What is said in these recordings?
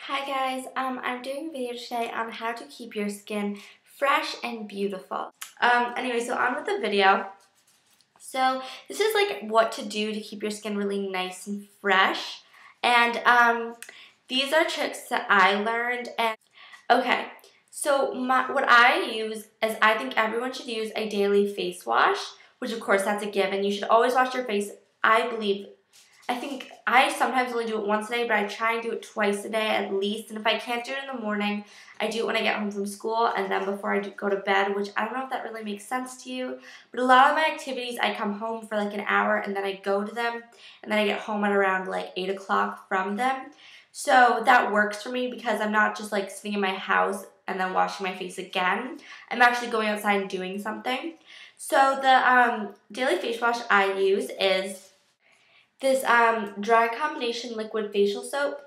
Hi guys, I'm doing a video today on how to keep your skin fresh and beautiful. Anyway, so on with the video. So this is like what to do to keep your skin really nice and fresh. And these are tricks that I learned. And okay, so what I use is I think everyone should use a daily face wash, which of course that's a given. You should always wash your face, I think I sometimes only do it once a day, but I try and do it twice a day at least. And if I can't do it in the morning, I do it when I get home from school and then before I go to bed, which I don't know if that really makes sense to you. But a lot of my activities, I come home for like an hour and then I go to them and then I get home at around like 8 o'clock from them. So that works for me because I'm not just like sitting in my house and then washing my face again. I'm actually going outside and doing something. So the daily face wash I use is this dry combination liquid facial soap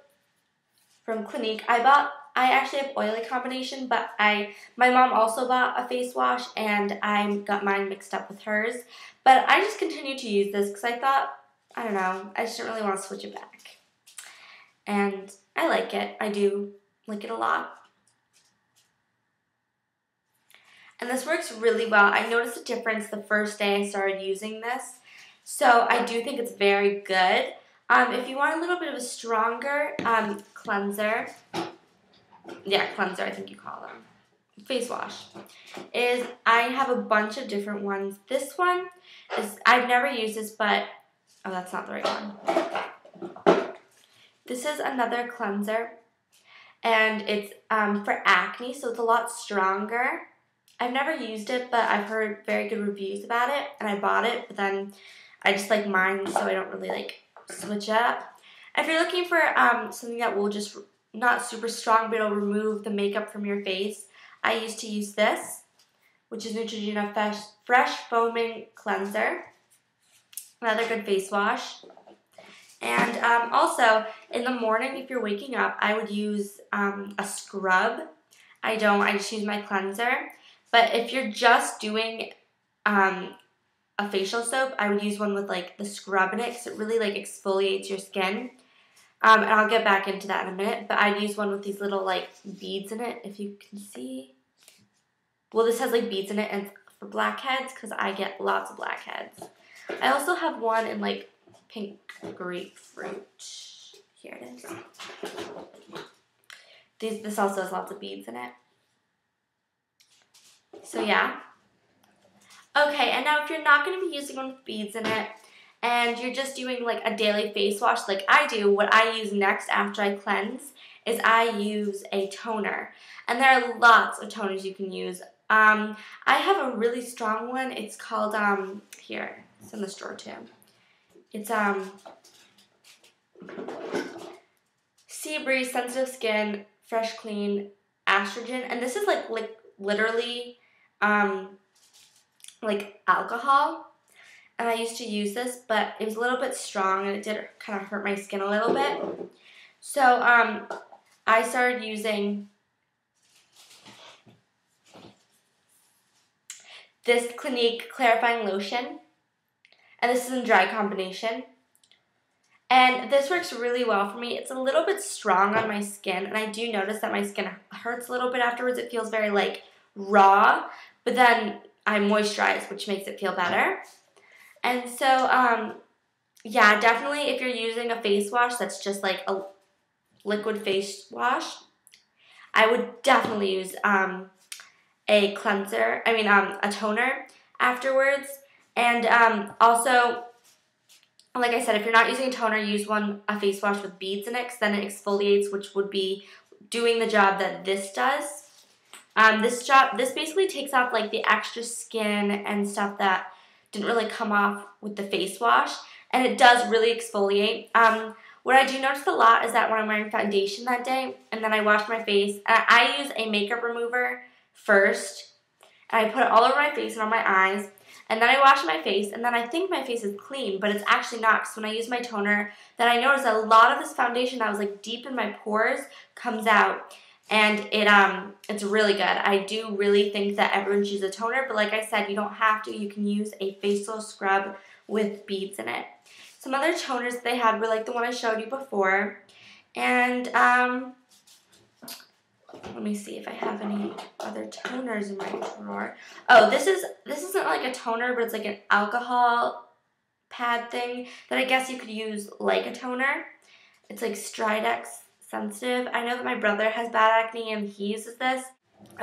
from Clinique. I actually have oily combination, but my mom also bought a face wash and I got mine mixed up with hers. But I just continued to use this because I thought, I don't know, I just didn't really want to switch it back. And I like it. I do like it a lot. And this works really well. I noticed a difference the first day I started using this. So I do think it's very good. If you want a little bit of a stronger cleanser I think you call them, face wash, I have a bunch of different ones. This one I've never used this, but, oh, that's not the right one. This is another cleanser, and it's for acne, so it's a lot stronger. I've never used it, but I've heard very good reviews about it, and I bought it, but then I just like mine, so I don't really like switch up. If you're looking for something that will just not super strong, but it'll remove the makeup from your face, I used to use this, which is Neutrogena Fresh Foaming Cleanser. Another good face wash. And also, in the morning, if you're waking up, I would use a scrub. I just use my cleanser. But if you're just doing a facial soap, I would use one with like the scrub in it because it really like exfoliates your skin. And I'll get back into that in a minute, but I'd use one with these little like beads in it, if you can see. Well, this has like beads in it and for blackheads because I get lots of blackheads. I also have one in like pink grapefruit. Here it is. This also has lots of beads in it. So yeah. Okay, and now if you're not going to be using one with beads in it, and you're just doing like a daily face wash like I do, what I use next after I cleanse is I use a toner. And there are lots of toners you can use. I have a really strong one. It's called, here, it's in the store too. It's Sea Breeze Sensitive Skin Fresh Clean Estrogen. And this is like literally like alcohol, and I used to use this, but it was a little bit strong and it did kind of hurt my skin a little bit. So I started using this Clinique clarifying lotion, and this is in dry combination, and this works really well for me. It's a little bit strong on my skin, and I do notice that my skin hurts a little bit afterwards. It feels very like raw, but then I moisturize, which makes it feel better. And so, yeah, definitely if you're using a face wash that's just like a liquid face wash, I would definitely use a cleanser, a toner afterwards. And also, like I said, if you're not using a toner, use a face wash with beads in it, because then it exfoliates, which would be doing the job that this does. This basically takes off like the extra skin and stuff that didn't really come off with the face wash, and it does really exfoliate. What I do notice a lot is that when I'm wearing foundation that day and then I wash my face, I use a makeup remover first, and I put it all over my face and on my eyes, and then I wash my face, and then I think my face is clean, but it's actually not, because when I use my toner, then I notice a lot of this foundation that was like deep in my pores comes out. And it's really good. I do really think that everyone should use a toner, but like I said, you don't have to. You can use a facial scrub with beads in it. Some other toners they had were like the one I showed you before. And Let me see if I have any other toners in my drawer. Oh, this isn't like a toner, but it's like an alcohol pad thing that I guess you could use like a toner. It's like Stridex sensitive. I know that my brother has bad acne and he uses this.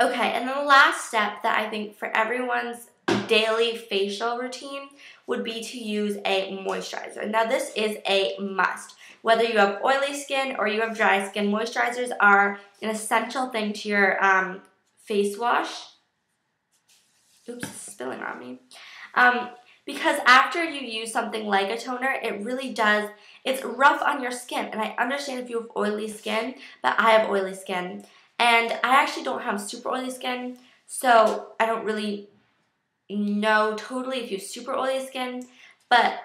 Okay, and then the last step that I think for everyone's daily facial routine would be to use a moisturizer. Now this is a must. Whether you have oily skin or you have dry skin, moisturizers are an essential thing to your face wash. Oops, it's spilling on me. Because after you use something like a toner, it really does, it's rough on your skin. And I understand if you have oily skin, but I have oily skin. And I actually don't have super oily skin, so I don't really know totally if you have super oily skin, but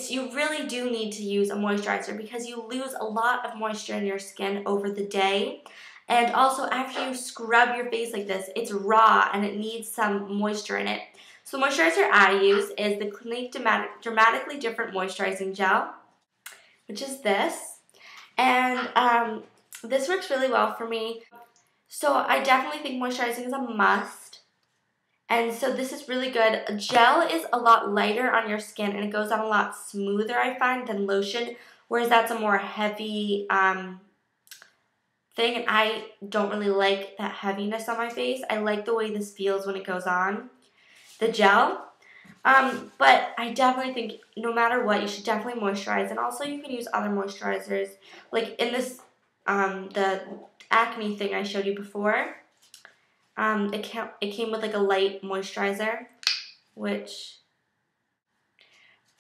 you really do need to use a moisturizer because you lose a lot of moisture in your skin over the day. And also after you scrub your face like this, it's raw and it needs some moisture in it. So the moisturizer I use is the Clinique Dramatically Different Moisturizing Gel, which is this. And this works really well for me. So I definitely think moisturizing is a must. And so this is really good. Gel is a lot lighter on your skin and it goes on a lot smoother, I find, than lotion. Whereas that's a more heavy thing. And I don't really like that heaviness on my face. I like the way this feels when it goes on. The gel. But I definitely think no matter what, you should definitely moisturize. And also you can use other moisturizers. Like in this, the acne thing I showed you before. It came with like a light moisturizer, but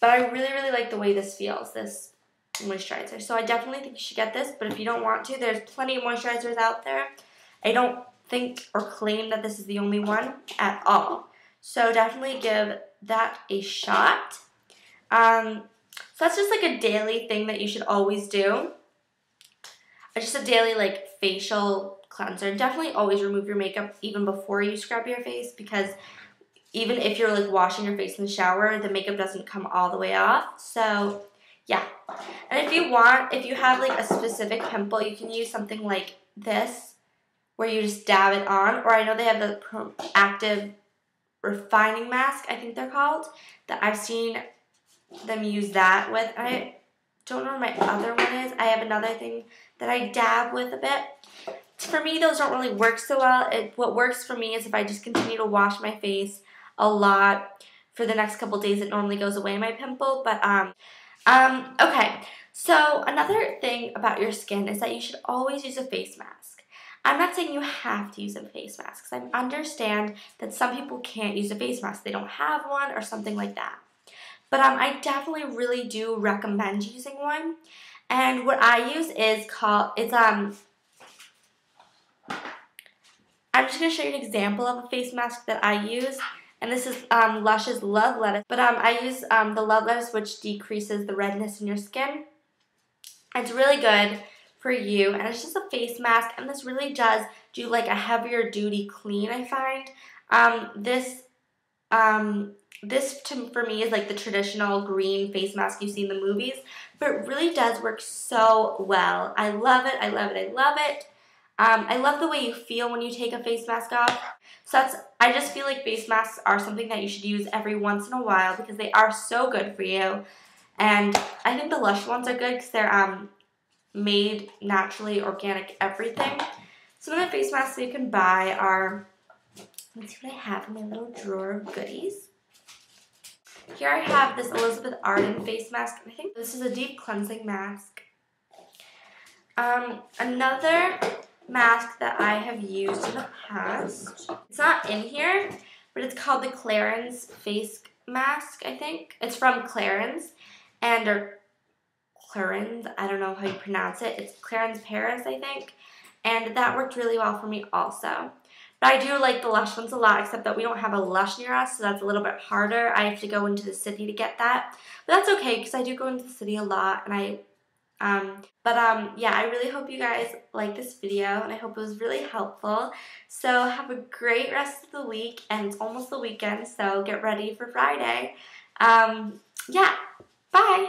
I really, really like the way this feels, this moisturizer. So I definitely think you should get this, but if you don't want to, there's plenty of moisturizers out there. I don't think or claim that this is the only one at all. So definitely give that a shot. So that's just like a daily thing that you should always do. It's just a daily like facial cleanser. Definitely always remove your makeup even before you scrub your face because even if you're like washing your face in the shower, the makeup doesn't come all the way off. So yeah. And if you have like a specific pimple, you can use something like this where you just dab it on. Or I know they have the active refining mask, I think they're called, that I've seen them use that with. I don't know what my other one is. I have another thing that I dab with a bit. For me, those don't really work so well. What works for me is if I just continue to wash my face a lot for the next couple days, it normally goes away, my pimple. But, okay. So another thing about your skin is that you should always use a face mask. I'm not saying you have to use a face mask because I understand that some people can't use a face mask. They don't have one or something like that. But I definitely really do recommend using one. And what I use is I'm just going to show you an example of a face mask that I use. And this is Lush's Love Lettuce. But I use the Love Lettuce, which decreases the redness in your skin. It's really good for you. And it's just a face mask. And this really does do like a heavier duty clean, I find. This for me is like the traditional green face mask you see in the movies. But it really does work so well. I love it. I love it. I love it. I love the way you feel when you take a face mask off. So I just feel like face masks are something that you should use every once in a while because they are so good for you. And I think the Lush ones are good because they're made naturally, organic, everything. Some of the face masks you can buy are, let's see what I have in my little drawer of goodies. Here I have this Elizabeth Arden face mask. I think this is a deep cleansing mask. Another mask that I have used in the past. It's not in here, but it's called the Clarins face mask, I think. It's from Clarins, or Clarins, I don't know how you pronounce it. It's Clarins Paris, I think. And that worked really well for me also. But I do like the Lush ones a lot, except that we don't have a Lush near us, so that's a little bit harder. I have to go into the city to get that. But that's okay, because I do go into the city a lot, and yeah, I really hope you guys like this video, and I hope it was really helpful. So have a great rest of the week, and it's almost the weekend, so get ready for Friday. Yeah, bye!